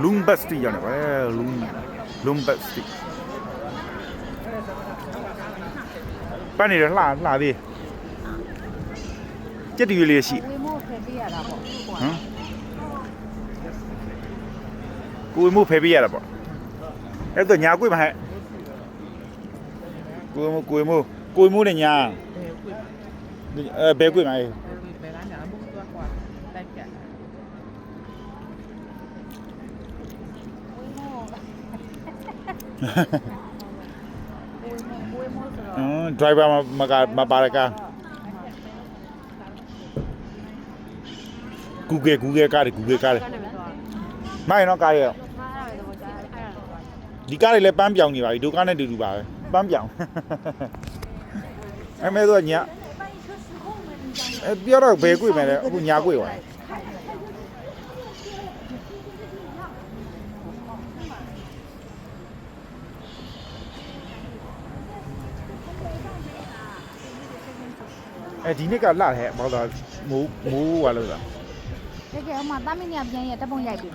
Lumbus တီးရတယ်ပဲLumbus တီးပတ်နေတယ်လှသေးကြက်တူလေးရှိ ဝေမို့ဖယ်ပေးရတာပေါ့ ဟမ်ကိုမှုဖယ်ပေးရတာပေါ့အဲ့တော့ညာကွေ့မဟဲ့ကိုမှုနဲ့ညာဘယ်ကွေ့မလဲ ဘယ်ကညာဘုတ်သွားကွာလိုက်ပြဝေမို့ဆိုတော့ driver မပါရကာ Google ကားမိုင်းတော့ကားရဒီကားတွေလည်းပန်းပြောင်နေပါပြီဒုကားနဲ့တူပါပဲပန်းပြောင်အဲ့မဲ့တော့ညာပြောတော့ဘယ်ကွေ့မယ်လဲအခုညာကွေ့ပါဒီနေ့ကလှတယ်ဟဲ့ဘာလို့မိုးပါလို့လား တကယ်အမသားမင်းညပြန်ရတပ်ပုံရိုက်ပြီ